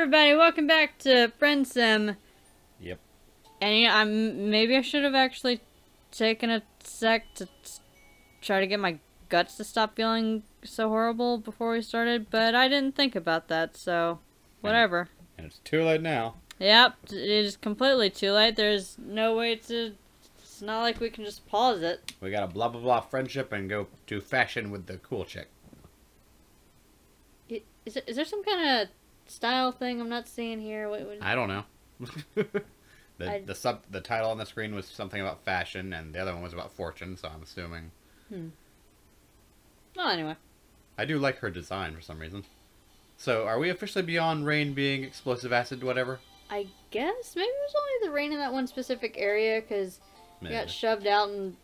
everybody, welcome back to Friendsim. Yep. And maybe I should have actually taken a sec to try to get my guts to stop feeling so horrible before we started, but I didn't think about that, so whatever. And it's too late now. Yep, it is completely too late. There's no way to... It's not like we can just pause it. We gotta blah blah blah friendship and go to fashion with the cool chick. Is there some kind of style thing I'm not seeing here? What I don't know. The title on the screen was something about fashion, and the other one was about fortune. So I'm assuming. Well, anyway. I do like her design for some reason. So are we officially beyond rain being explosive acid, whatever? I guess maybe it was only the rain in that one specific area because we got shoved out and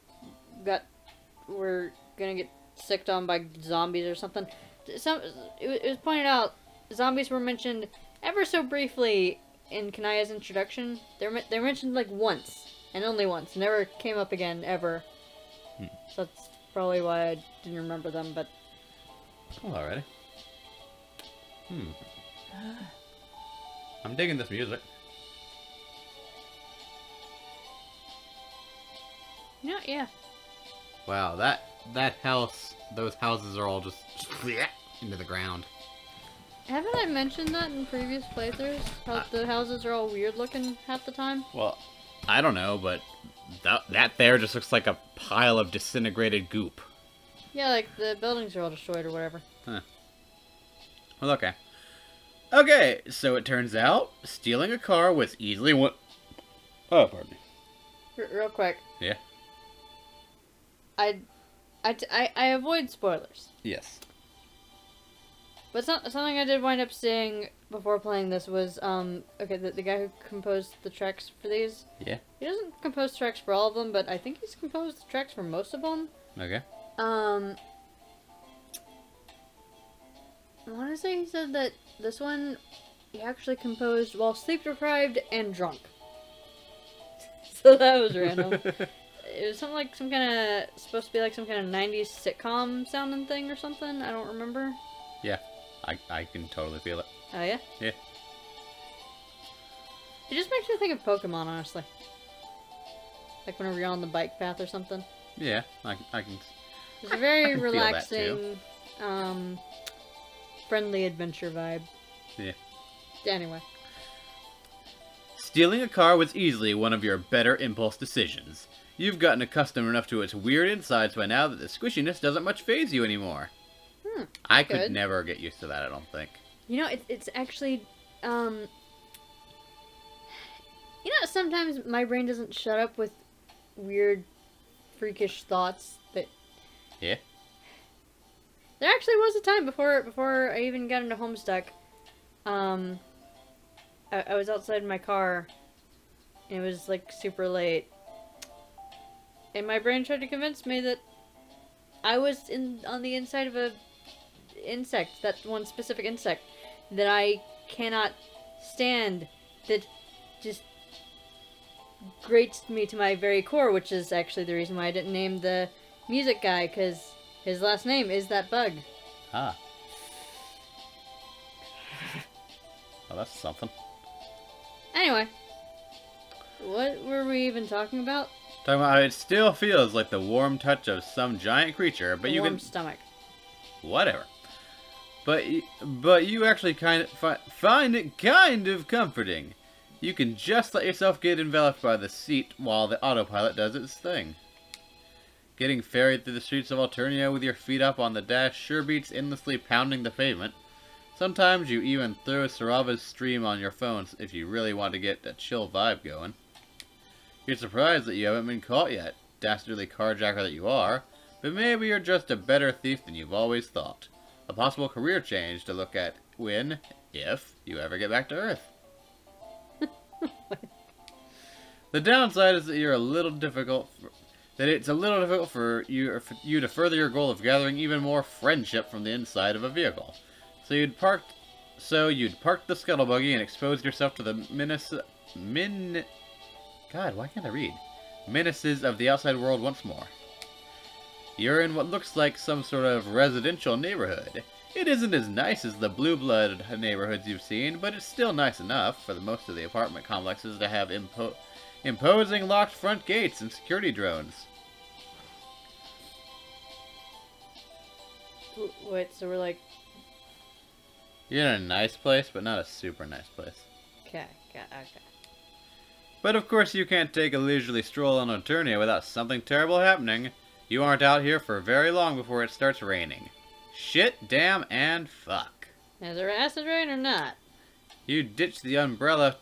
we're gonna get sicked on by zombies or something. It was pointed out zombies were mentioned ever so briefly in Kanaya's introduction. They're mentioned like once and only once. Never came up again ever. So that's probably why I didn't remember them. But well, alrighty. I'm digging this music. Yeah. Wow, that house, those houses are all just into the ground. Haven't I mentioned that in previous playthroughs? How the houses are all weird looking half the time? Well, I don't know, but that there just looks like a pile of disintegrated goop. Yeah, like the buildings are all destroyed or whatever. Huh. Well, okay. Okay, so it turns out stealing a car was easily one... Oh, pardon me. Real quick. Yeah? I avoid spoilers. Yes. But something I did wind up seeing before playing this was, okay, the guy who composed the tracks for these. Yeah? He doesn't compose tracks for all of them, but I think he's composed the tracks for most of them. Okay. I want to say he said that this one he actually composed while sleep-deprived and drunk. So that was random. It was something like supposed to be like some kind of 90s sitcom sounding thing or something. I don't remember. Yeah, I can totally feel it. Oh, yeah? Yeah. It just makes me think of Pokemon, honestly. Like whenever you're on the bike path or something. Yeah, I can. It's a very can relaxing, friendly adventure vibe. Yeah. Anyway. Stealing a car was easily one of your better impulse decisions. You've gotten accustomed enough to its weird insides by now that the squishiness doesn't much faze you anymore. I could never get used to that, I don't think. You know, it's actually, you know, sometimes my brain doesn't shut up with weird, freakish thoughts that... Yeah? There actually was a time before I even got into Homestuck, I was outside my car, and it was, like, super late. And my brain tried to convince me that I was on the inside of a insect, that one specific insect that I cannot stand, that just grates me to my very core, which is actually the reason why I didn't name the music guy, because his last name is that bug. Ah. Well, that's something. Anyway, what were we even talking about? Talking about how it still feels like the warm touch of some giant creature, but you warm can... stomach. Whatever. But you actually kind of find it kind of comforting. You can just let yourself get enveloped by the seat while the autopilot does its thing. Getting ferried through the streets of Alternia with your feet up on the dash sure beats endlessly pounding the pavement. Sometimes you even throw Sarava's stream on your phone if you really want to get a chill vibe going. You're surprised that you haven't been caught yet, dastardly carjacker that you are, but maybe you're just a better thief than you've always thought. A possible career change to look at when, if, you ever get back to Earth. The downside is that it's a little difficult for you to further your goal of gathering even more friendship from the inside of a vehicle. So you'd park the scuttle buggy and expose yourself to the God, why can't I read? Menaces of the outside world once more. You're in what looks like some sort of residential neighborhood. It isn't as nice as the blue blood neighborhoods you've seen, but it's still nice enough for the most of the apartment complexes to have imposing locked front gates and security drones. Wait, so we're like... You're in a nice place, but not a super nice place. Okay. But of course you can't take a leisurely stroll on Eternia without something terrible happening. You aren't out here for very long before it starts raining. Shit, damn, and fuck. Is there acid rain or not? You ditched the umbrella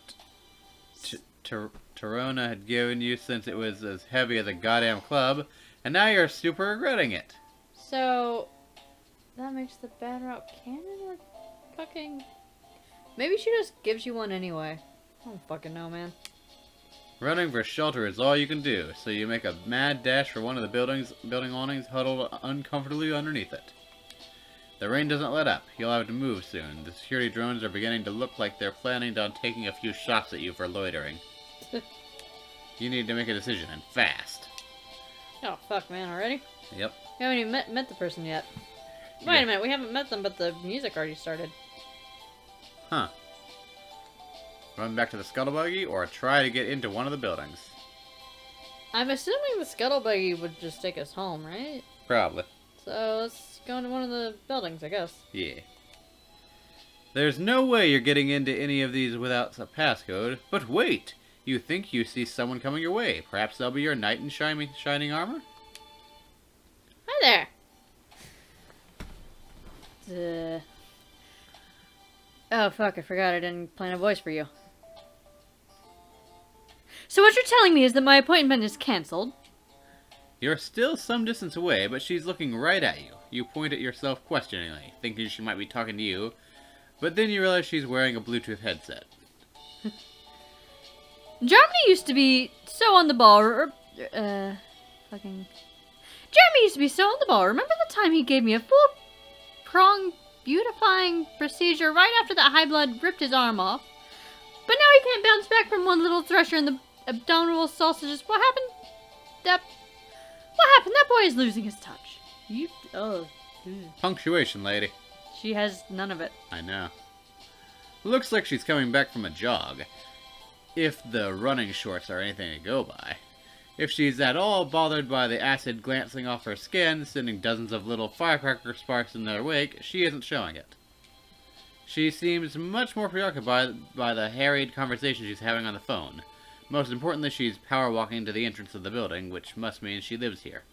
Torona had given you since it was as heavy as a goddamn club, and now you're super regretting it. So, that makes the bad route canon or fucking... Maybe she just gives you one anyway. I don't fucking know, man. Running for shelter is all you can do, so you make a mad dash for one of the building awnings huddled uncomfortably underneath it. The rain doesn't let up. You'll have to move soon. The security drones are beginning to look like they're planning on taking a few shots at you for loitering. You need to make a decision, and fast. Oh, fuck, man, already? Yep. We haven't even met the person yet. Wait a minute, we haven't met them, but the music already started. Huh. Run back to the scuttlebuggy, or try to get into one of the buildings. I'm assuming the scuttlebuggy would just take us home, right? Probably. So, let's go into one of the buildings, I guess. Yeah. There's no way you're getting into any of these without a passcode. But wait! You think you see someone coming your way. Perhaps they'll be your knight in shining armor? Hi there! Oh, fuck, I forgot I didn't plan a voice for you. So what you're telling me is that my appointment is cancelled? You're still some distance away, but she's looking right at you. You point at yourself questioningly, thinking she might be talking to you, but then you realize she's wearing a Bluetooth headset. Germany used to be so on the ball, Jeremy used to be so on the ball. Remember the time he gave me a full-pronged beautifying procedure right after that high blood ripped his arm off? But now he can't bounce back from one little thresher in the abdominal sausages. What happened? What happened? That boy is losing his touch. Punctuation, lady. She has none of it. I know. Looks like she's coming back from a jog. If the running shorts are anything to go by. If she's at all bothered by the acid glancing off her skin, sending dozens of little firecracker sparks in their wake, she isn't showing it. She seems much more preoccupied by the harried conversation she's having on the phone. Most importantly, she's power walking to the entrance of the building, which must mean she lives here.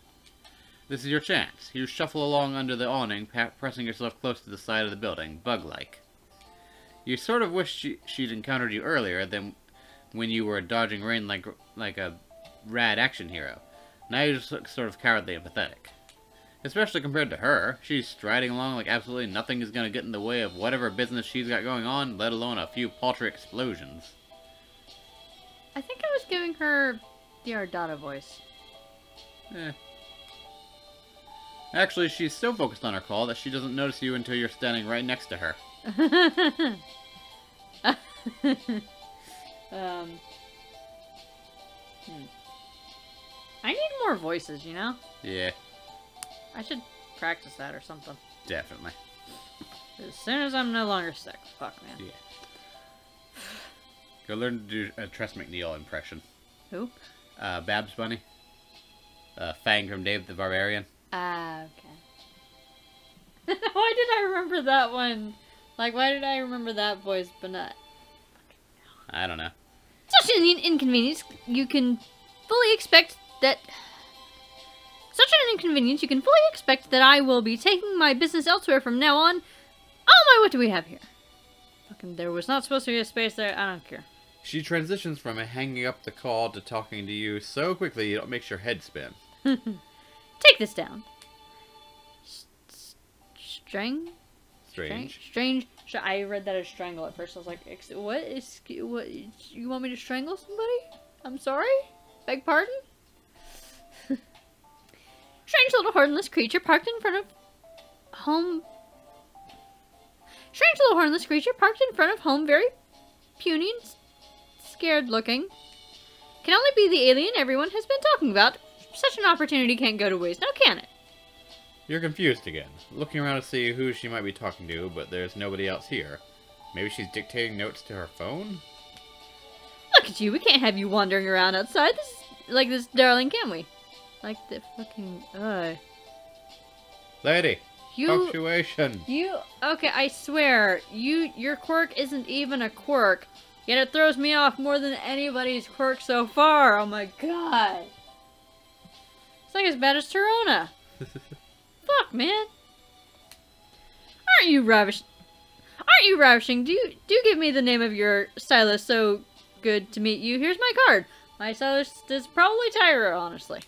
This is your chance. You shuffle along under the awning, pressing yourself close to the side of the building, bug-like. You sort of wish she'd encountered you earlier than when you were dodging rain like a rad action hero. Now you just look sort of cowardly and pathetic. Especially compared to her. She's striding along like absolutely nothing is going to get in the way of whatever business she's got going on, let alone a few paltry explosions. I think I was giving her the Ardata voice. Actually, she's so focused on her call that she doesn't notice you until you're standing right next to her. I need more voices, you know? Yeah. I should practice that or something. Definitely. As soon as I'm no longer sick. Fuck, man. Yeah. Go learn to do a Tress McNeil impression. Who? Babs Bunny. Fang from Dave the Barbarian. Ah, okay. Why did I remember that one? Like, why did I remember that voice, but not... I don't know. Such an inconvenience, you can fully expect that... I will be taking my business elsewhere from now on. Oh my, what do we have here? Fucking, there was not supposed to be a space there. I don't care. She transitions from hanging up the call to talking to you so quickly it makes your head spin. Take this down. Strange. I read that as strangle at first. I was like, what? You want me to strangle somebody? I'm sorry? Beg pardon? Strange little hornless creature parked in front of home, very puny and scared looking. Can only be the alien everyone has been talking about. Such an opportunity can't go to waste, now can it? You're confused again, looking around to see who she might be talking to, but there's nobody else here. Maybe she's dictating notes to her phone? Look at you, we can't have you wandering around outside like this, darling, can we? Like the fucking, Lady, punctuation. Okay, I swear, your quirk isn't even a quirk, yet it throws me off more than anybody's quirk so far. Oh my god. It's like as bad as Torona. Fuck, man. Aren't you ravishing? Do give me the name of your stylist. So good to meet you. Here's my card. My stylist is probably Tyra, honestly.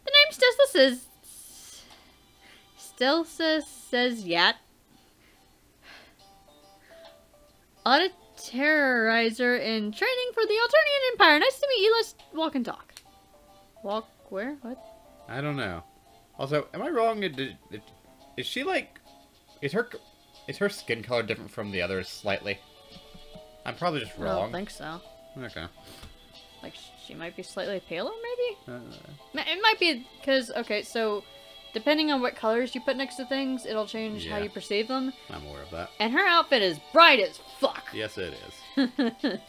The name still says Yat. Audit terrorizer in training for the Alternian Empire. Nice to meet you. Let's walk and talk. Walk where? What? I don't know. Also, am I wrong? Is she like... Is her skin color different from the others slightly? I'm probably just wrong. I don't think so. Okay. Like, she might be slightly paler, maybe? It might be because, okay, so depending on what colors you put next to things, it'll change how you perceive them. I'm aware of that. And her outfit is bright as fuck. Yes, it is.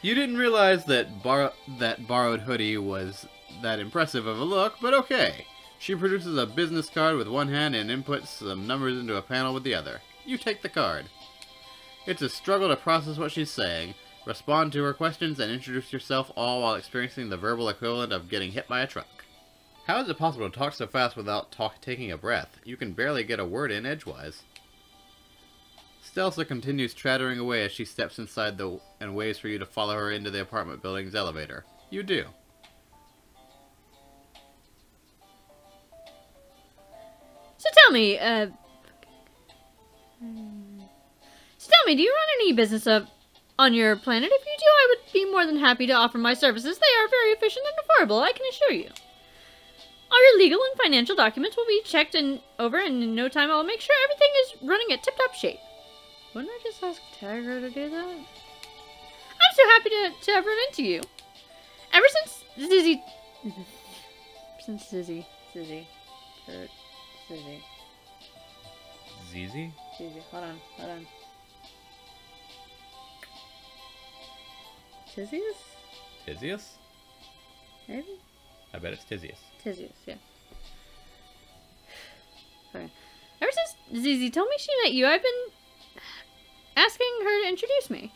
You didn't realize that borrowed hoodie was that impressive of a look, but okay. She produces a business card with one hand and inputs some numbers into a panel with the other. You take the card. It's a struggle to process what she's saying, respond to her questions, and introduce yourself, all while experiencing the verbal equivalent of getting hit by a truck. How is it possible to talk so fast without taking a breath? You can barely get a word in edgewise. Stelsa continues chattering away as she steps inside and waits for you to follow her into the apartment building's elevator. You do. So tell me, do you run any business on your planet? If you do, I would be more than happy to offer my services. They are very efficient and affordable, I can assure you. All your legal and financial documents will be checked over, and in no time I'll make sure everything is running at tip-top shape. Wouldn't I just ask Tigra to do that? I'm so happy to have run into you. Ever since Zizzy... Zizzy. Hold on. Tizius? Maybe? I bet it's Tizius. Tizius, yeah. Okay. Ever since Zizi told me she met you, I've been asking her to introduce me.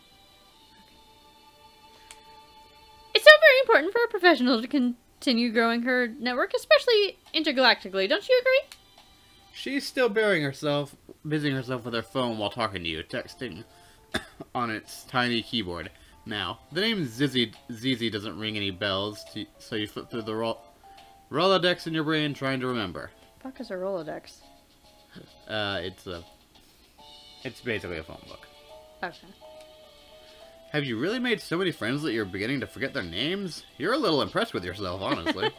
It's so very important for a professional to continue growing her network, especially intergalactically. Don't you agree? She's still busying herself with her phone while talking to you, texting on its tiny keyboard. Now, the name Zizi doesn't ring any bells, so you flip through the Rolodex in your brain trying to remember. What the fuck is a Rolodex? It's basically a phone book. Okay. Have you really made so many friends that you're beginning to forget their names? You're a little impressed with yourself, honestly.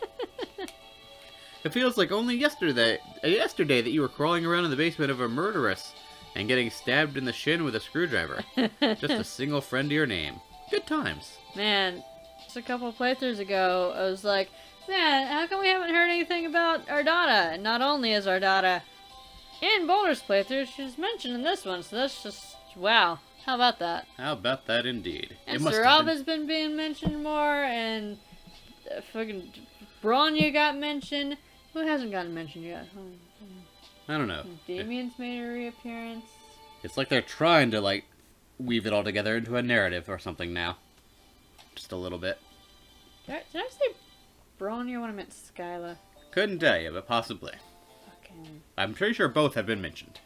It feels like only yesterday that you were crawling around in the basement of a murderess and getting stabbed in the shin with a screwdriver. Just a single friend to your name. Good times. Man, just a couple of playthroughs ago, I was like, man, how come we haven't heard anything about Ardata? And not only is Ardata in Boulder's playthrough, she's mentioned in this one, so that's just, wow. How about that? How about that indeed? And Saraba's been being mentioned more, and fucking Bronya got mentioned. Who hasn't gotten mentioned yet? I don't know. Damien's made a reappearance. It's like they're trying to, like, weave it all together into a narrative or something now. Just a little bit. Did I say Bronya when I meant Skyla? Couldn't tell you, but possibly. Fucking... I'm pretty sure both have been mentioned.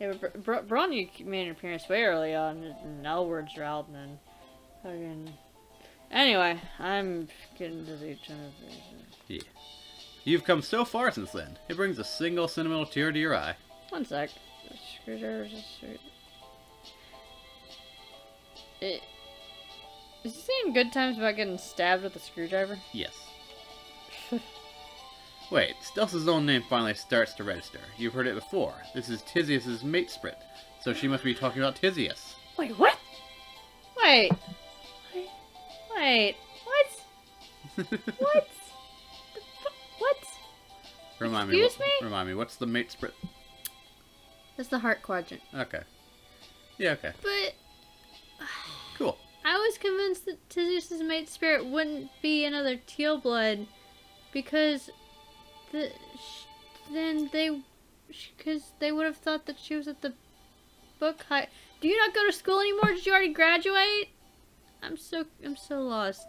Yeah, but Bronya made an appearance way early on in Elward's route, and then fucking... Anyway, I'm getting dizzy trying to... Yeah. You've come so far since then. It brings a single sentimental tear to your eye. One sec. The screwdriver's just straight. Is he saying good times about getting stabbed with a screwdriver? Yes. Wait, Stelsa's own name finally starts to register. You've heard it before. This is Tizius's mate sprint, so she must be talking about Tizius. Wait, what? Wait. What? What? What? Excuse me? Remind me, what's the mate spirit? That's the heart quadrant. Okay. Yeah, okay. But... Cool. I was convinced that Theseus' mate spirit wouldn't be another teal blood because because they would have thought that she was at the book high. Do you not go to school anymore? Did you already graduate? I'm so lost.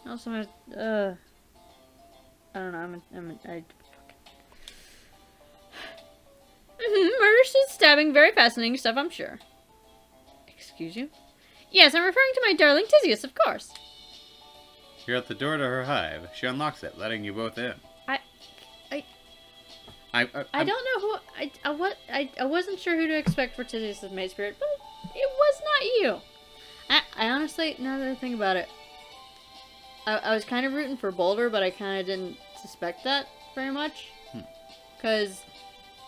Also, I don't know. Murder, stabbing, very fascinating stuff, I'm sure. Excuse you? Yes, I'm referring to my darling Theseus, of course. You're at the door to her hive. She unlocks it, letting you both in. I don't know who I wasn't sure who to expect for Theseus' mate spirit, but it was not you. I honestly, now that I think about it, I was kind of rooting for Boulder, but I kind of didn't suspect that very much, because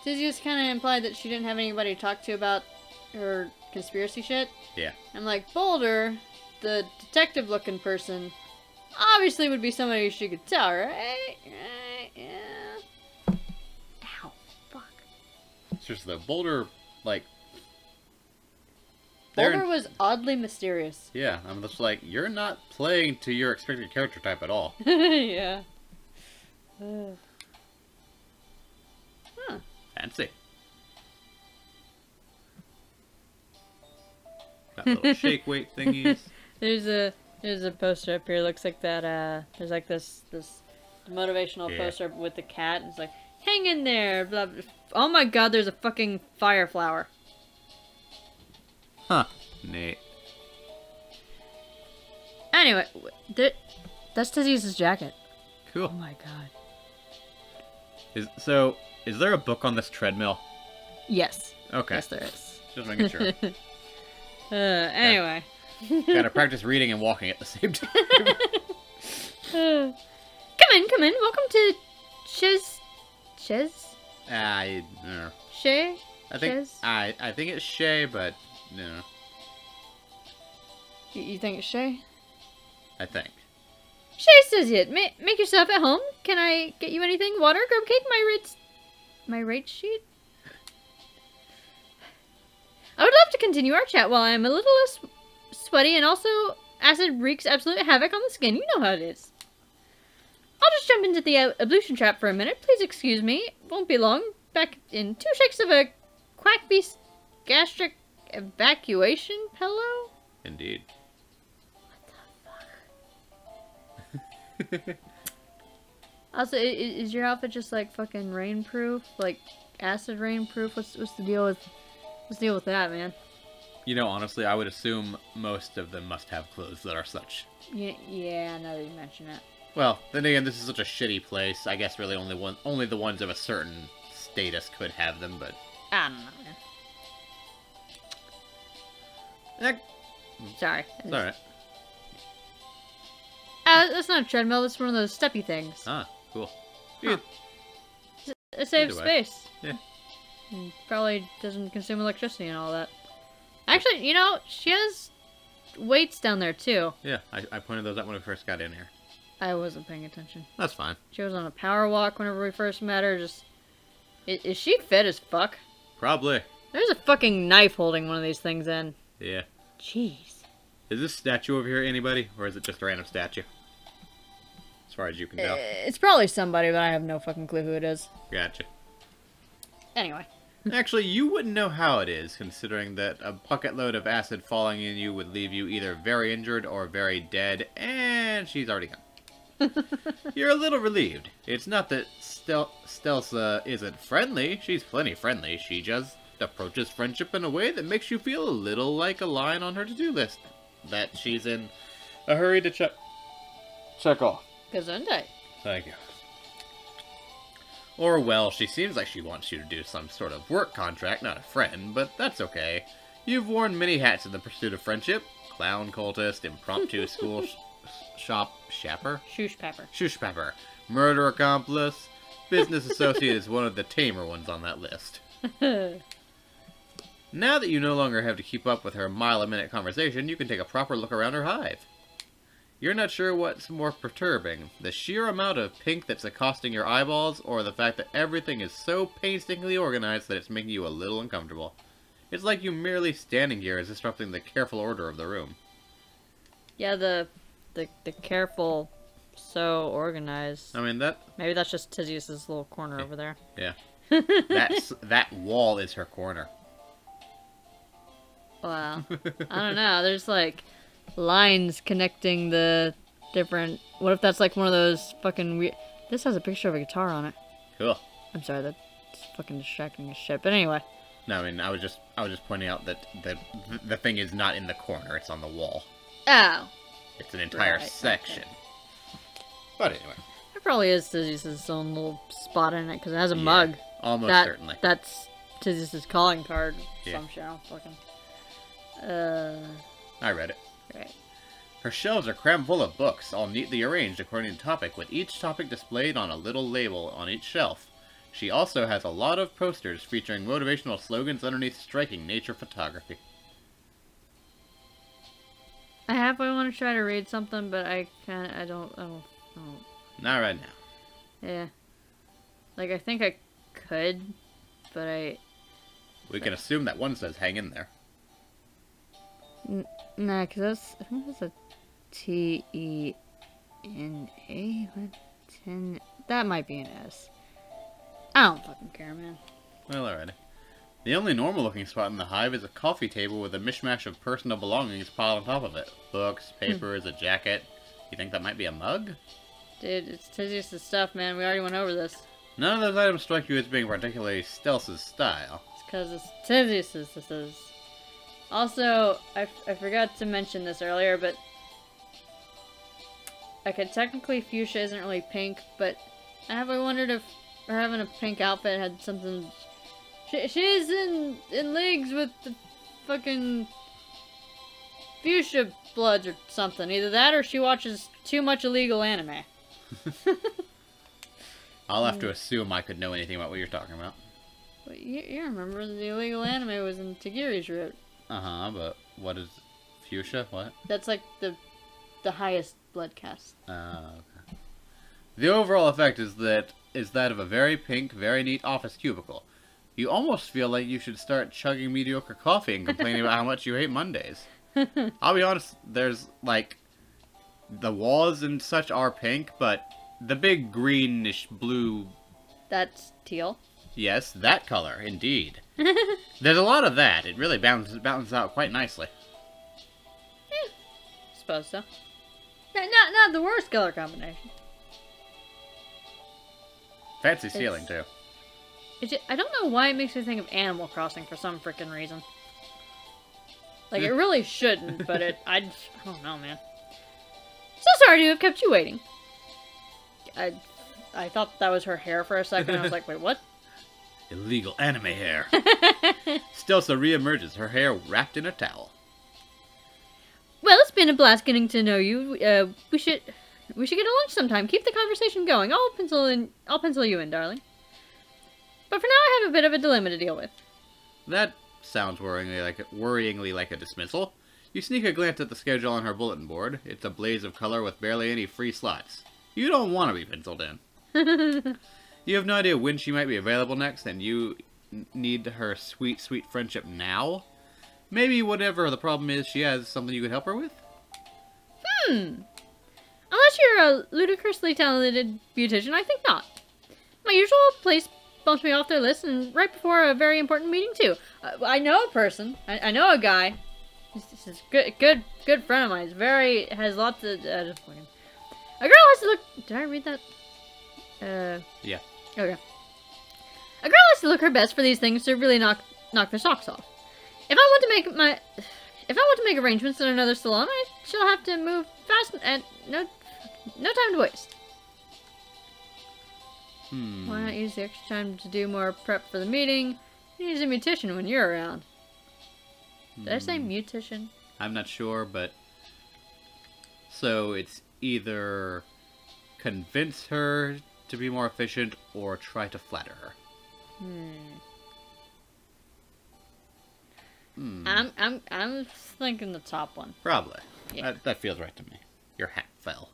Theseus kind of implied that she didn't have anybody to talk to about her conspiracy shit. Yeah. I'm like, Boulder, the detective-looking person, obviously would be somebody she could tell, right? Yeah. Ow. Fuck. It's just the Boulder, like... Boulder was oddly mysterious. Yeah, I'm just like, you're not playing to your expected character type at all. Yeah. Huh. Fancy. Got little shake weight thingies. There's a poster up here. Looks like that. There's like this motivational poster with the cat. It's like, hang in there. Blah, blah. Oh my God! There's a fucking fire flower. Huh. Neat. Anyway, that's Theseus' jacket. Cool. Oh my God. Is there a book on this treadmill? Yes. Okay. Yes, there is. Just making sure. Anyway. Gotta practice reading and walking at the same time. Come in. Welcome to Chez? I Shay? think I think it's Shay, but no. You think it's Shay? I think. Shay says it. Make yourself at home. Can I get you anything? Water, grub cake, my rate sheet? I would love to continue our chat while I'm a little less sweaty, and also acid wreaks absolute havoc on the skin. You know how it is. I'll just jump into the ablution trap for a minute. Please excuse me. Won't be long. Back in 2 shakes of a quack beast gastric evacuation pillow. Indeed. What the fuck? Also, is your outfit just like fucking rainproof? Like acid rainproof? What's the deal with that, man? You know, honestly, I would assume most of them must have clothes that are such. Yeah, now that you mention it. Well, then again, this is such a shitty place. I guess really only the ones of a certain status could have them, but... I don't know, man. Sorry. It's alright. That's not a treadmill, that's one of those steppy things. Ah, cool. Huh. It saves space. Yeah. And probably doesn't consume electricity and all that. Actually, you know, she has weights down there, too. Yeah, I pointed those out when we first got in here. I wasn't paying attention. That's fine. She was on a power walk whenever we first met her. Is she fit as fuck? Probably. There's a fucking knife holding one of these things in. Yeah. Jeez. Is this statue over here anybody, or is it just a random statue? As far as you can tell. It's probably somebody, but I have no fucking clue who it is. Gotcha. Anyway. Actually, you wouldn't know how it is, considering that a bucket load of acid falling in you would leave you either very injured or very dead, and she's already gone. You're a little relieved. It's not that Stelsa isn't friendly. She's plenty friendly. She just approaches friendship in a way that makes you feel a little like a line on her to-do list that she's in a hurry to check off. Gesundheit. Thank you. Or, well, she seems like she wants you to do some sort of work contract, not a friend, but that's okay. You've worn many hats in the pursuit of friendship. Clown cultist, impromptu school shop shapper? Shooshpapper. Murder accomplice. Business associate is one of the tamer ones on that list. Now that you no longer have to keep up with her mile-a-minute conversation, you can take a proper look around her hive. You're not sure what's more perturbing, the sheer amount of pink that's accosting your eyeballs, or the fact that everything is so painstakingly organized that it's making you a little uncomfortable. It's like you merely standing here is disrupting the careful order of the room. Yeah, the careful, so organized. I mean, that... Maybe that's just Tizius's little corner over there. Yeah. That wall is her corner. Wow. I don't know, there's like lines connecting the different... What if that's like one of those fucking weird... This has a picture of a guitar on it. Cool. I'm sorry, that's fucking distracting as shit. But anyway. No, I mean, I was just pointing out that the thing is not in the corner, it's on the wall. Oh. It's an entire section. Okay. But anyway. There probably is Tizius's own little spot in it, because it has a mug. Almost certainly. That's Tizius's calling card. Yeah. Some shit. I don't fucking... I read it. Right. Her shelves are crammed full of books, all neatly arranged according to topic, with each topic displayed on a little label on each shelf. She also has a lot of posters featuring motivational slogans underneath striking nature photography. I halfway want to try to read something, but I don't. Not right now. Yeah. Like, I think I could, but We can assume that one says hang in there. Nah, because I think that's a T-E-N-A. That might be an S. I don't fucking care, man. Well, alrighty. The only normal-looking spot in the hive is a coffee table with a mishmash of personal belongings piled on top of it. Books, papers, a jacket. You think that might be a mug? Dude, it's Tizius' stuff, man. We already went over this. None of those items strike you as being particularly Stelz's style. It's because it's Tizius' this is. Also, I forgot to mention this earlier, but... Okay, technically fuchsia isn't really pink, but I have wondered if her having a pink outfit had something... She's in leagues with the fucking fuchsia bloods or something. Either that or she watches too much illegal anime. I'll have to assume I could know anything about what you're talking about. But you remember the illegal anime was in Tagiri's route. Uh-huh, but what is fuchsia? What? That's like the highest blood caste. Okay. The overall effect is that of a very pink, very neat office cubicle. You almost feel like you should start chugging mediocre coffee and complaining about how much you hate Mondays. I'll be honest, there's, like, the walls and such are pink, but the big greenish blue... That's teal? Yes, that color, indeed. There's a lot of that. It really balances out quite nicely. Suppose so. Not the worst color combination. Fancy ceiling, too. I don't know why it makes me think of Animal Crossing for some freaking reason. Like, it really shouldn't, but I don't know, man. So sorry to have kept you waiting. I thought that was her hair for a second. I was like, wait, what? Illegal anime hair. Stelsa reemerges, her hair wrapped in a towel. Well, it's been a blast getting to know you. We should get a lunch sometime. Keep the conversation going. I'll pencil you in, darling. But for now, I have a bit of a dilemma to deal with. That sounds worryingly like a dismissal. You sneak a glance at the schedule on her bulletin board. It's a blaze of color with barely any free slots. You don't want to be penciled in. You have no idea when she might be available next, and you need her sweet, sweet friendship now? Maybe whatever the problem is she has something you could help her with? Unless you're a ludicrously talented beautician, I think not. My usual place bumps me off their list, and right before a very important meeting, too. I know a person. I know a guy. This is a good friend of mine. Has lots of... just fucking... A girl has to look... Did I read that? Yeah. Okay. A girl has to look her best for these things to really knock their socks off. If I want to make arrangements in another salon, I shall have to move fast and no time to waste. Why not use the extra time to do more prep for the meeting? You use a beautician when you're around. Did I say beautician? I'm not sure, but... So it's either convince her to be more efficient or try to flatter her. I'm thinking the top one. Probably. Yeah. That feels right to me. Your hat fell.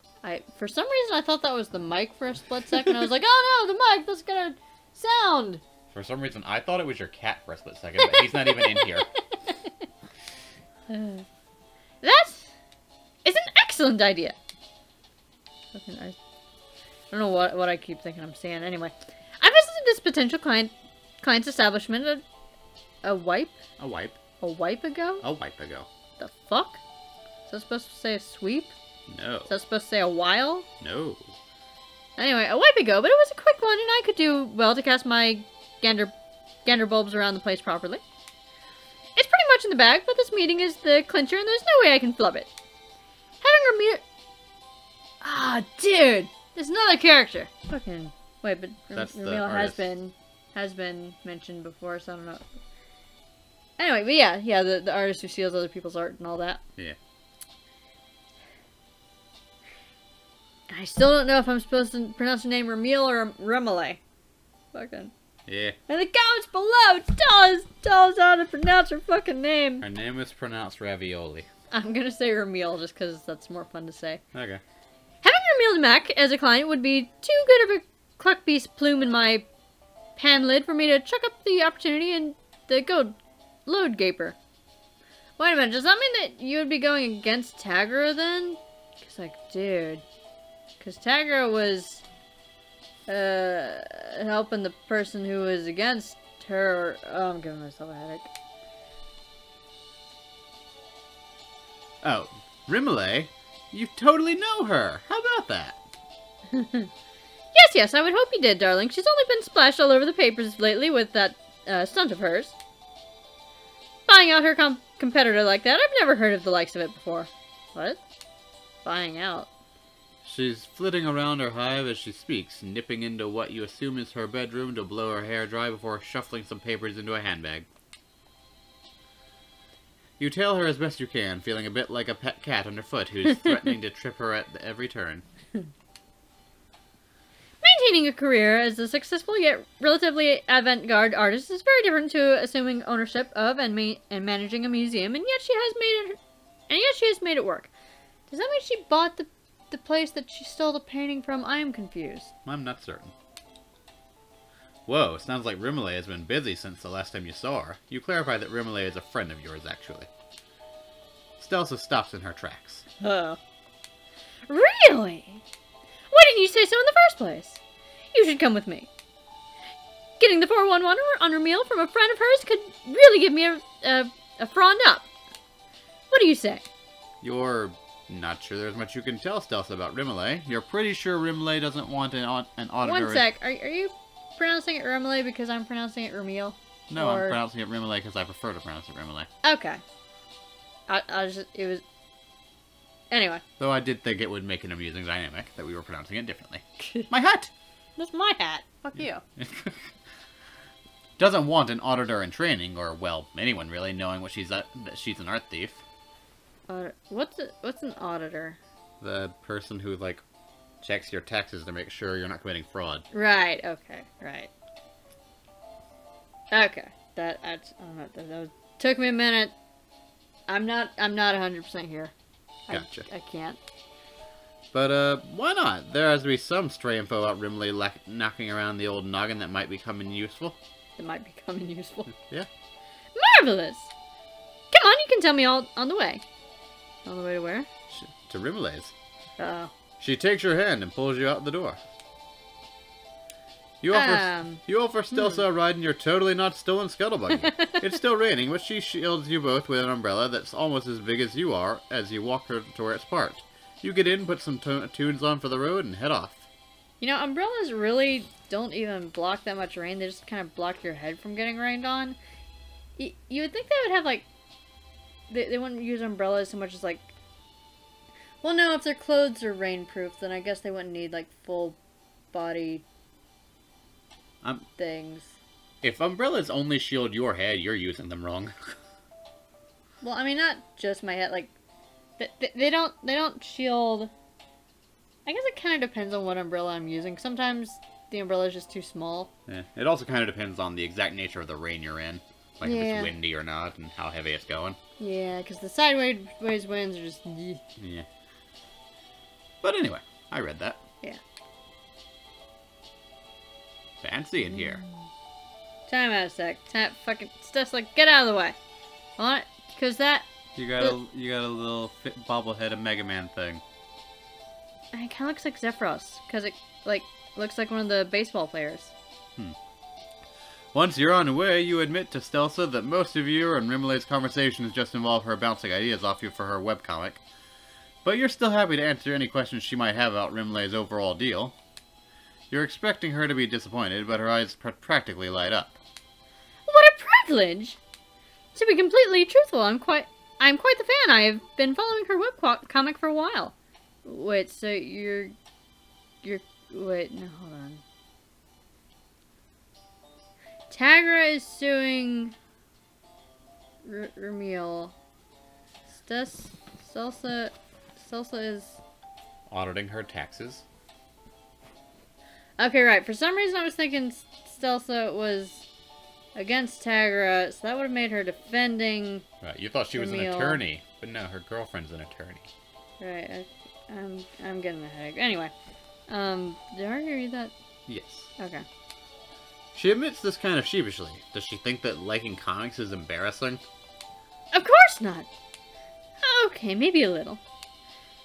For some reason, I thought that was the mic for a split second. I was like, oh no, the mic, that's gonna sound. For some reason, I thought it was your cat for a split second, but he's not even in here. That is an excellent idea. Okay, I don't know what I keep thinking I'm saying. Anyway, I visited this potential client's establishment a wipe ago. The fuck? Is that supposed to say a sweep? No. Is that supposed to say a while? No. Anyway, a wipe ago, but it was a quick one, and I could do well to cast my gander bulbs around the place properly. It's pretty much in the bag, but this meeting is the clincher, and there's no way I can flub it. Having Ramil... Ah, dude! There's another character. Fucking... Wait, but Ramil has been mentioned before, so I don't know. Anyway, but yeah, the artist who steals other people's art and all that. Yeah. I still don't know if I'm supposed to pronounce her name Ramil or Remele. Fucking... Yeah. In the comments below, tell us how to pronounce her fucking name. Her name is pronounced Ravioli. I'm gonna say Ramil just because that's more fun to say. Okay. Having Ramil Mac as a client would be too good of a cluck-piece plume in my pan lid for me to chuck up the opportunity and the gold load gaper. Wait a minute, does that mean that you would be going against Tagra then? Cause like, dude. Cause Tagra was... helping the person who was against her. Oh, I'm giving myself a headache. Oh, Rimele? You totally know her. How about that? Yes, I would hope you did, darling. She's only been splashed all over the papers lately with that stunt of hers. Buying out her competitor like that, I've never heard of the likes of it before. What? Buying out? She's flitting around her hive as she speaks, nipping into what you assume is her bedroom to blow her hair dry before shuffling some papers into a handbag. You tail her as best you can, feeling a bit like a pet cat underfoot who's threatening to trip her at every turn. Maintaining a career as a successful yet relatively avant-garde artist is very different to assuming ownership of and managing a museum, and yet she has made it work. Does that mean she bought the place that she stole the painting from? I am confused. I'm not certain. Whoa, sounds like Rimele has been busy since the last time you saw her. You clarify that Rimele is a friend of yours, actually. Stelsa stops in her tracks. Oh. Really? Why didn't you say so in the first place? You should come with me. Getting the 411 on her meal from a friend of hers could really give me a frond up. What do you say? You're not sure there's much you can tell Stelsa about Rimele. You're pretty sure Rimele doesn't want an auditor... One sec. Are you pronouncing it Rimele because I'm pronouncing it Ramil? No, I'm pronouncing it Rimele because I prefer to pronounce it Rimele. Okay. It was... Anyway. Though I did think it would make an amusing dynamic that we were pronouncing it differently. My hat! That's my hat. Fuck you. Doesn't want an auditor in training, or, well, anyone really, knowing that she's an art thief. What's an auditor? The person who, like, checks your taxes to make sure you're not committing fraud. Right, okay, right. Okay. That took me a minute. I'm not 100% here. Gotcha. I can't. But, why not? There has to be some stray info about Rimele knocking around the old noggin that might become useful. It might become useful. Yeah. Marvelous! Come on, you can tell me all on the way. On the way to where? To Rimele's. Uh-oh. She takes your hand and pulls you out the door. You offer Stelsa a ride in your totally not stolen scuttle buggy. It's still raining, but she shields you both with an umbrella that's almost as big as you are as you walk her to where it's parked. You get in, put some tunes on for the road, and head off. You know, umbrellas really don't even block that much rain. They just kind of block your head from getting rained on. You would think they would have, like... They wouldn't use umbrellas so much as, like... Well, no, if their clothes are rainproof, then I guess they wouldn't need, like, full body... things. If umbrellas only shield your head, you're using them wrong. Well, I mean, not just my head, like... They don't shield... I guess it kind of depends on what umbrella I'm using. Sometimes the umbrella is just too small. Yeah, it also kind of depends on the exact nature of the rain you're in. Like if it's windy or not, and how heavy it's going. Yeah, because the sideways winds are just... Yeah. But anyway, I read that. Yeah. Fancy in here. Time out a sec. Fucking stuff's like, get out of the way. What? Because that... You got a little bobblehead of Mega Man thing. It kind of looks like Zephyros. Because it, like, looks like one of the baseball players. Once you're on the way, you admit to Stelsa that most of you and Rimley's conversations just involve her bouncing ideas off you for her webcomic. But you're still happy to answer any questions she might have about Rimley's overall deal. You're expecting her to be disappointed, but her eyes practically light up. What a privilege! To be completely truthful, I'm quite the fan. I have been following her webcomic for a while. Wait, so wait, no, hold on. Tagra is suing Ramil. Stelsa is Auditing her taxes. okay, right. For some reason, I was thinking Stelsa was against Tagra, so that would have made her defending. Right, you thought she was an Ramil. attorney, but no, her girlfriend's an attorney. Right, I'm getting a headache. Anyway, did I already read that? Yes. Okay. She admits this kind of sheepishly. Does she think that liking comics is embarrassing? Of course not! Okay, maybe a little.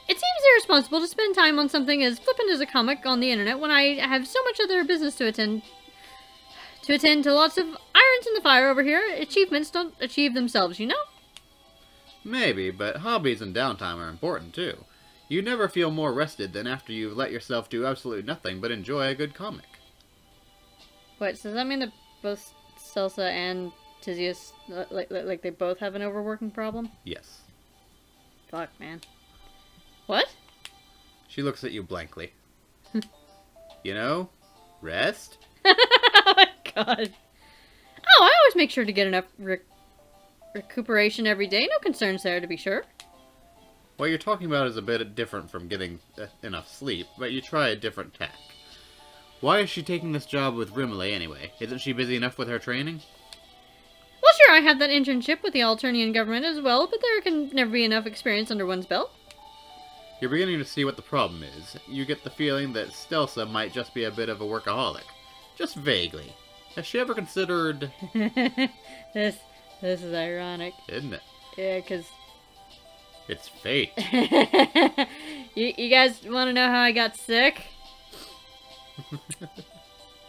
It seems irresponsible to spend time on something as flippant as a comic on the internet when I have so much other business to attend to lots of irons in the fire over here. Achievements don't achieve themselves, you know? Maybe, but hobbies and downtime are important too. You never feel more rested than after you've let yourself do absolutely nothing but enjoy a good comic. Wait, so does that mean that both Stelsa and Tizius, like they both have an overworking problem? Yes. Fuck, man. What? She looks at you blankly. You know, rest? Oh my god. Oh, I always make sure to get enough recuperation every day. No concerns there, to be sure. What you're talking about is a bit different from getting enough sleep, but you try a different tack. Why is she taking this job with Rimley anyway? Isn't she busy enough with her training? Well, sure, I have that internship with the Alternian government as well, but there can never be enough experience under one's belt. You're beginning to see what the problem is. You get the feeling that Stelsa might just be a bit of a workaholic. Just vaguely. Has she ever considered... This is ironic. Isn't it? Yeah, because... It's fate. you guys want to know how I got sick?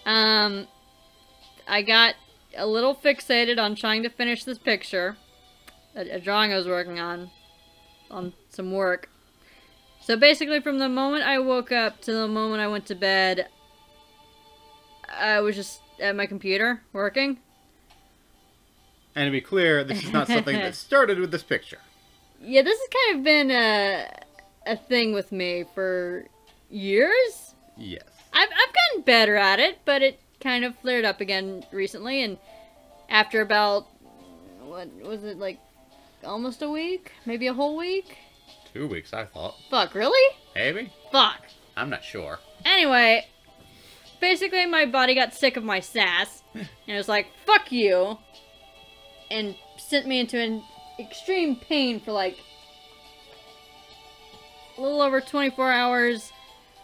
I got a little fixated on trying to finish this picture. A drawing I was working on some work. So basically from the moment I woke up to the moment I went to bed, I was just at my computer working. And to be clear, this is not something that started with this picture. Yeah, this has kind of been a thing with me for years. Yes. I've gotten better at it, but it kind of flared up again recently, and after about, what was it, like, almost a week? Maybe a whole week? 2 weeks, I thought. Fuck, really? Maybe? Fuck. I'm not sure. Anyway, basically my body got sick of my sass, and it was like, fuck you, and sent me into an extreme pain for like a little over 24 hours.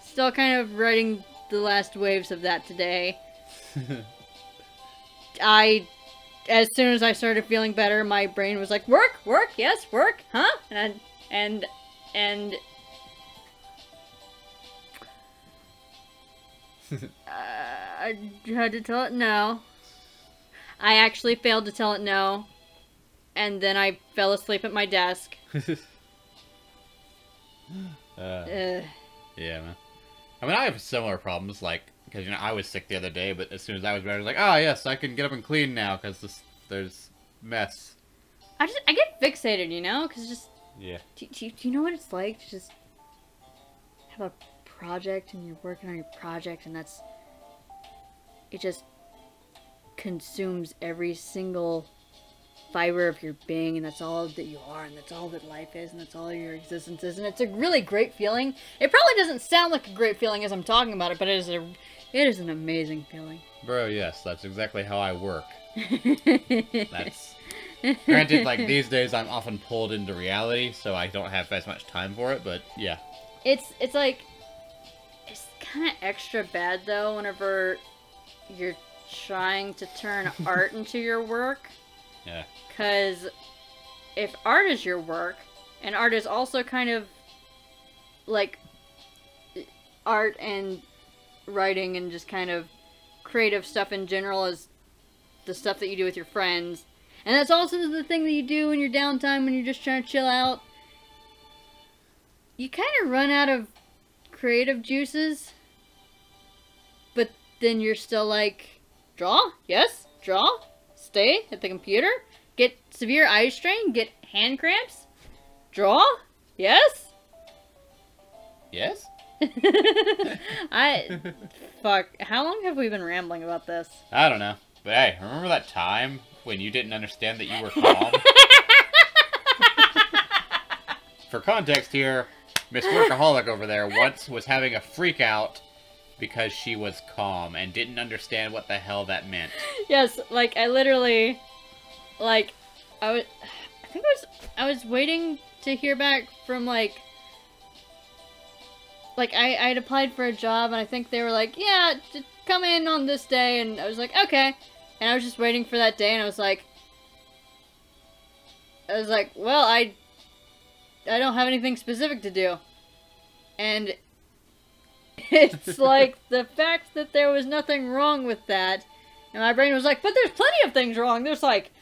Still kind of riding the last waves of that today. As soon as I started feeling better, my brain was like, work, yes, work, huh? And I had to tell it no. I actually failed to tell it no. And then I fell asleep at my desk. Yeah, man. I mean, I have similar problems, like, because, you know, I was sick the other day, but as soon as I was better, I was like, ah, yes, I can get up and clean now, because there's mess. I get fixated, you know? Because just... Yeah. Do you know what it's like to just have a project, and you're working on your project, and that's... It just consumes every single fiber of your being, and that's all that you are, and that's all that life is, and that's all your existence is, and it's a really great feeling. It probably doesn't sound like a great feeling as I'm talking about it, but it is an amazing feeling. Bro, yes, that's exactly how I work. That's... Granted, like, these days I'm often pulled into reality, so I don't have as much time for it, but yeah. It's like, it's kind of extra bad though whenever you're trying to turn art into your work. Yeah. Because if art is your work, and art is also kind of like art and writing and just kind of creative stuff in general is the stuff that you do with your friends. And that's also the thing that you do in your downtime when you're just trying to chill out. You kind of run out of creative juices. But then you're still like, draw? Yes? Draw? Stay at the computer? Get severe eye strain? Get hand cramps? Draw? Yes? Yes? Fuck. How long have we been rambling about this? I don't know. But hey, remember that time when you didn't understand that you were calm? For context here, Miss Workaholic over there once was having a freak out because she was calm and didn't understand what the hell that meant. Yes, like, I literally, like, I was waiting to hear back from, like, I'd applied for a job, and I think they were like, yeah, come in on this day, and I was like, okay. And I was just waiting for that day, and I was like, well, I don't have anything specific to do. And it's like, the fact that there was nothing wrong with that, and my brain was like, but there's plenty of things wrong. There's, like,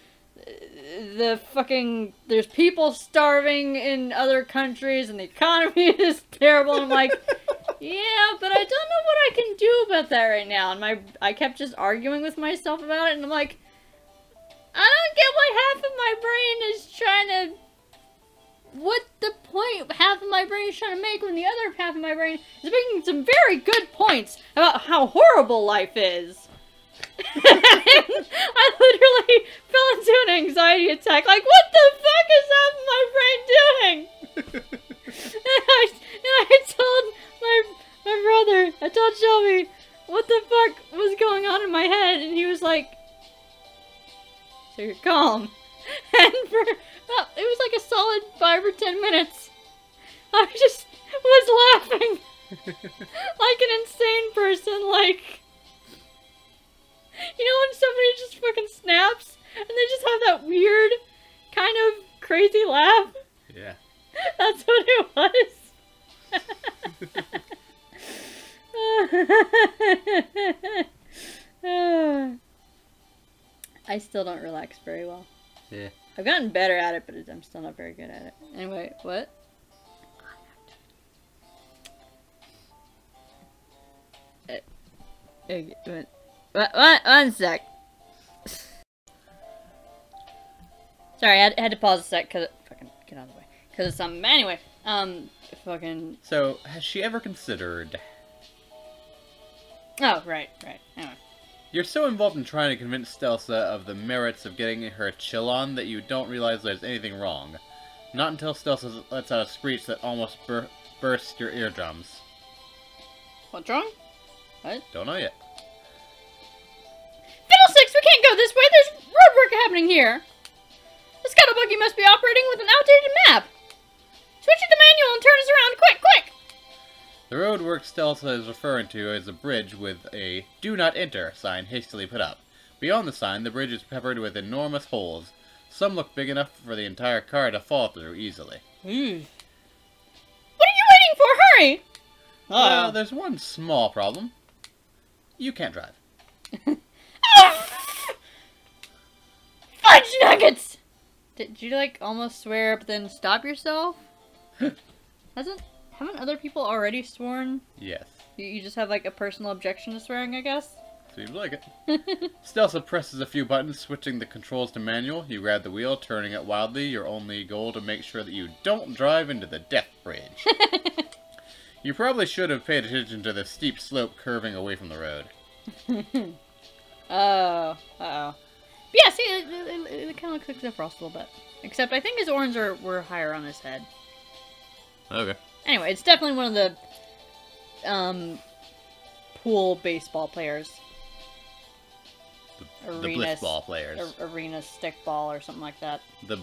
there's people starving in other countries, and the economy is terrible, and I'm like, yeah, but I don't know what I can do about that right now, and I kept just arguing with myself about it, and I'm like, I don't get what half of my brain is trying to, what the point half of my brain is trying to make when the other half of my brain is making some very good points about how horrible life is. I literally fell into an anxiety attack, like, what the fuck is half of my brain doing? and I told my brother, I told Shelby what the fuck was going on in my head, and he was like, so you're calm. And for, well, it was like a solid 5 or 10 minutes. I just was laughing like an insane person, like, you know when somebody just fucking snaps and they just have that weird kind of crazy laugh? Yeah. That's what it was. I still don't relax very well. Yeah. I've gotten better at it, but I'm still not very good at it. Anyway, what? One sec. Sorry, I had to pause a sec because fucking get out of the way. Because of something. Anyway, fucking. So, has she ever considered? Oh, right. Anyway. You're so involved in trying to convince Stelsa of the merits of getting her a chill on that you don't realize there's anything wrong. Not until Stelsa lets out a screech that almost bursts your eardrums. What's wrong? What? Don't know yet. Fiddlesticks, we can't go this way. There's road work happening here. The scuttle buggy must be operating with an outdated map. Switch to the manual and turn us around quick! The roadwork Stelsa is referring to is a bridge with a "Do Not Enter" sign hastily put up. Beyond the sign, the bridge is peppered with enormous holes. Some look big enough for the entire car to fall through easily. What are you waiting for? Hurry! Well, there's one small problem. You can't drive. Fudge nuggets! Did you, like, almost swear but then stop yourself? Haven't other people already sworn? Yes. You just have, like, a personal objection to swearing, I guess? Seems like it. Stelsa presses a few buttons, switching the controls to manual. You grab the wheel, turning it wildly, your only goal to make sure that you don't drive into the death bridge. You probably should have paid attention to the steep slope curving away from the road. Uh-oh. But yeah, see, it kind of looks like Zephyros a little bit. Except I think his horns were higher on his head. Okay. Anyway, it's definitely one of the, pool baseball players. The blitzball players. Arena stickball or something like that. The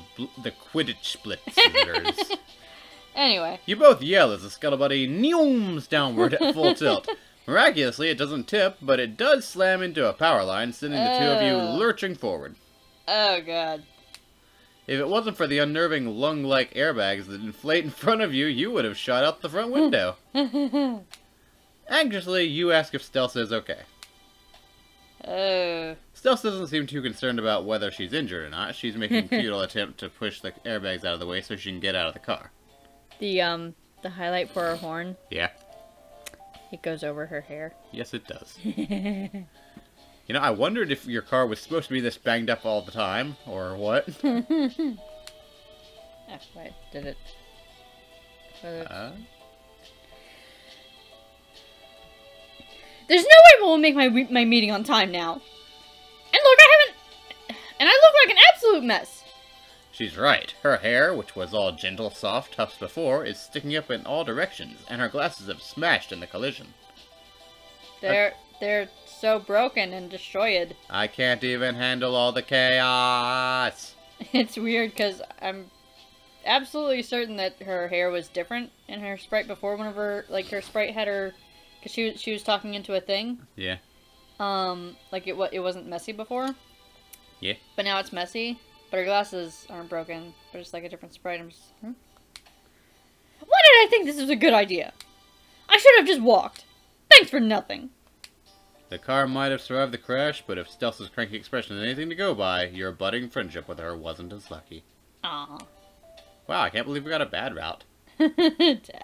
Quidditch blitzers. Anyway. You both yell as the scuttlebuddy neums downward at full tilt. Miraculously, it doesn't tip, but it does slam into a power line, sending the two of you lurching forward. Oh, God. If it wasn't for the unnerving lung-like airbags that inflate in front of you, you would have shot out the front window. Anxiously, you ask if Stealth is okay. Stealth doesn't seem too concerned about whether she's injured or not. She's making a futile attempt to push the airbags out of the way so she can get out of the car. The highlight for her horn? Yeah. It goes over her hair. Yes, it does. You know, I wondered if your car was supposed to be this banged up all the time, or what. Oh, wait, did it? There's no way we'll make my meeting on time now. And look, I look like an absolute mess. She's right. Her hair, which was all gentle, soft tufts before, is sticking up in all directions, and her glasses have smashed in the collision. They're so broken and destroyed. I can't even handle all the chaos. It's weird because I'm absolutely certain that her hair was different in her sprite before. Whenever her sprite had her, because she was talking into a thing. Yeah. Like it wasn't messy before. Yeah. But now it's messy. But her glasses aren't broken. They're just like a different sprite. I'm just, Why did I think this was a good idea? I should have just walked. Thanks for nothing. The car might have survived the crash, but if Stealth's cranky expression is anything to go by, your budding friendship with her wasn't as lucky. Aw. Wow, I can't believe we got a bad route.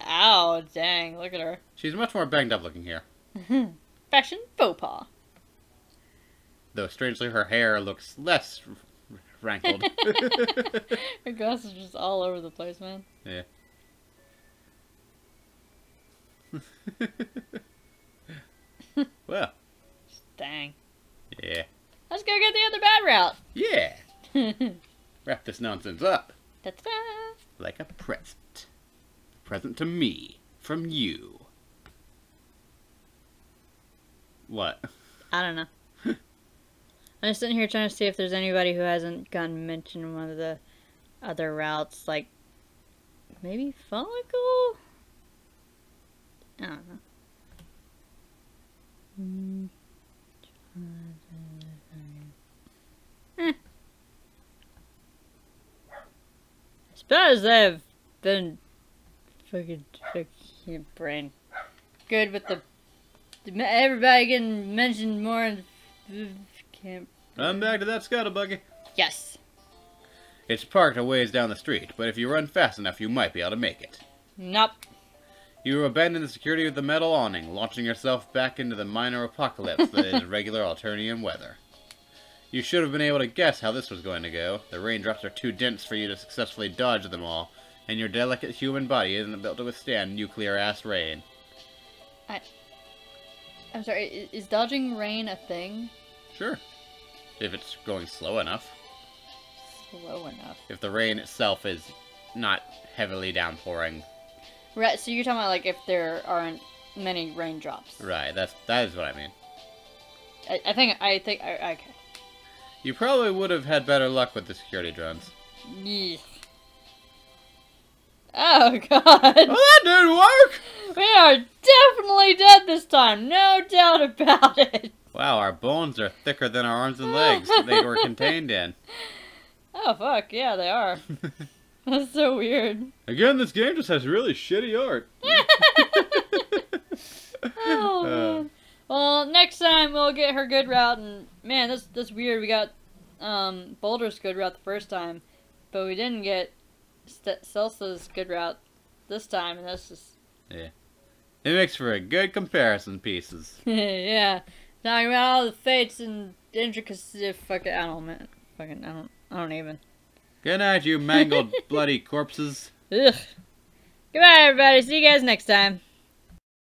Ow, dang, look at her. She's much more banged up looking here. Fashion faux pas. Though strangely her hair looks less rankled. Her glasses are just all over the place, man. Yeah. Well. Dang. Yeah. Let's go get the other bad route. Yeah. Wrap this nonsense up. Ta-ta. Like a present. Present to me. From you. What? I don't know. I'm just sitting here trying to see if there's anybody who hasn't gotten mentioned in one of the other routes. Like, maybe Follicle? I don't know. I suppose they've been fucking brain good with the everybody getting mentioned more in camp. I'm back to that scuttlebuggy. Yes. It's parked a ways down the street, but if you run fast enough, you might be able to make it. Nope. You abandon the security of the metal awning, launching yourself back into the minor apocalypse that is regular Alternian weather. You should have been able to guess how this was going to go. The raindrops are too dense for you to successfully dodge them all, and your delicate human body isn't built to withstand nuclear-ass rain. I'm sorry, is dodging rain a thing? Sure. If it's going slow enough. Slow enough. If the rain itself is not heavily downpouring. Right, so you're talking about like if there aren't many raindrops. Right, that is what I mean. I think, okay. You probably would have had better luck with the security drones. Yeah. Oh, God. Oh, that didn't work! We are definitely dead this time. No doubt about it. Wow, our bones are thicker than our arms and legs they were contained in. Oh, fuck. Yeah, they are. That's so weird. Again, this game just has really shitty art. Oh, man. Well, next time we'll get her good route, and man, that's weird. We got Boulder's good route the first time, but we didn't get Celsa's good route this time, and that's just... Yeah. It makes for a good comparison pieces. Yeah. Talking about all the fates and intricacies. Fuck it, I don't, man. Fucking, I don't even. Good night, you mangled, bloody corpses. Ugh. Goodbye, everybody. See you guys next time.